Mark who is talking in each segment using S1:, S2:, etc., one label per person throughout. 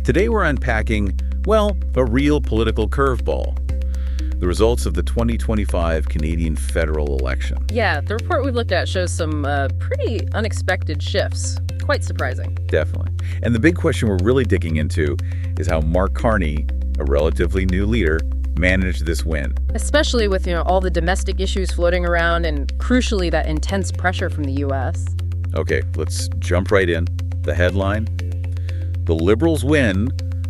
S1: Today we're unpacking, well, a real political curveball. The results of the 2025 Canadian federal election.
S2: Yeah, the report we've looked at shows some pretty unexpected shifts. Quite surprising.
S1: Definitely. And the big question we're really digging into is how Mark Carney, a relatively new leader, managed this win.
S2: Especially with, all the domestic issues floating around and, crucially, that intense pressure from the U.S.
S1: Okay, let's jump right in. The headline: The Liberals win,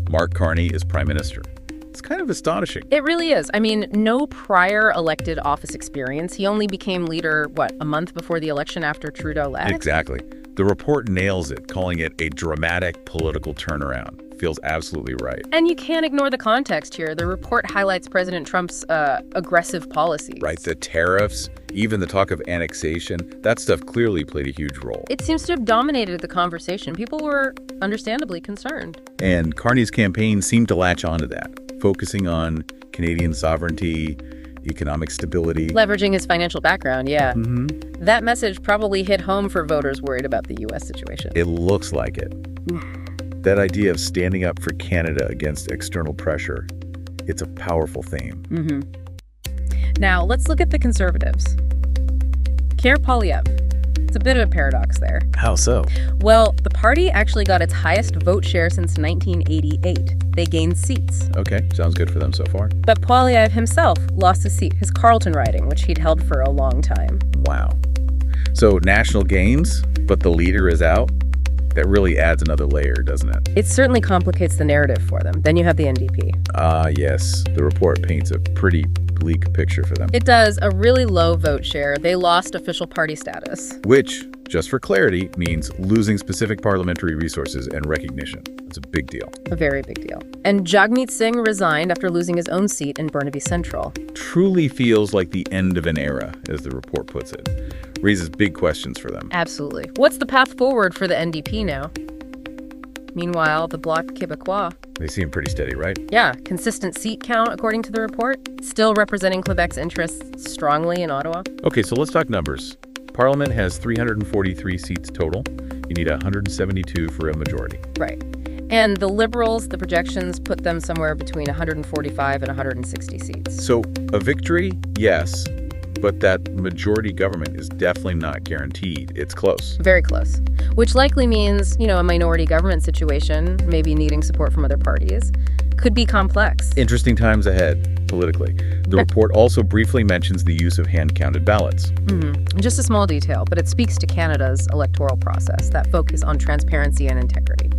S1: Mark Carney is Prime Minister. It's kind of astonishing.
S2: It really is. I mean, no prior elected office experience. He only became leader, a month before the election after Trudeau left?
S1: Exactly. The report nails it, calling it a dramatic political turnaround. Feels absolutely right.
S2: And you can't ignore the context here. The report highlights President Trump's aggressive policies.
S1: Right, the tariffs, even the talk of annexation, that stuff clearly played a huge role.
S2: It seems to have dominated the conversation. People were understandably concerned. And
S1: Carney's campaign seemed to latch onto that, focusing on Canadian sovereignty, economic stability.
S2: Leveraging his financial background, yeah.
S1: Mm-hmm.
S2: That message probably hit home for voters worried about the U.S. situation.
S1: It looks like it. That idea of standing up for Canada against external pressure, it's a powerful theme.
S2: Mm-hmm. Now, let's look at the Conservatives. Pierre Poilievre. It's a bit of a paradox there.
S1: How so?
S2: Well, the party actually got its highest vote share since 1988. They gained seats.
S1: Okay, sounds good for them so far.
S2: But Poilievre himself lost his seat, his Carleton riding, which he'd held for a long time.
S1: Wow. So national gains, but the leader is out? That really adds another layer, doesn't it?
S2: It certainly complicates the narrative for them. Then you have the NDP.
S1: Yes. The report paints a pretty bleak picture for them.
S2: It does. A really low vote share. They lost official party status.
S1: Which, just for clarity, means losing specific parliamentary resources and recognition. It's a big deal.
S2: A very big deal. And Jagmeet Singh resigned after losing his own seat in Burnaby Central.
S1: Truly feels like the end of an era, as the report puts it. Raises big questions for them.
S2: Absolutely. What's the path forward for the NDP now? Meanwhile, the Bloc Québécois.
S1: They seem pretty steady, right?
S2: Yeah, consistent seat count, according to the report. Still representing Quebec's interests strongly in Ottawa.
S1: Okay, so let's talk numbers. Parliament has 343 seats total. You need 172 for a majority.
S2: Right. And the Liberals, the projections put them somewhere between 145 and 160 seats.
S1: So a victory, yes, but that majority government is definitely not guaranteed. It's close.
S2: Very close. Which likely means, a minority government situation, maybe needing support from other parties, could be complex.
S1: Interesting times ahead, politically. The report also briefly mentions the use of hand-counted ballots.
S2: Mm-hmm. Just a small detail, but it speaks to Canada's electoral process, that focus on transparency and integrity.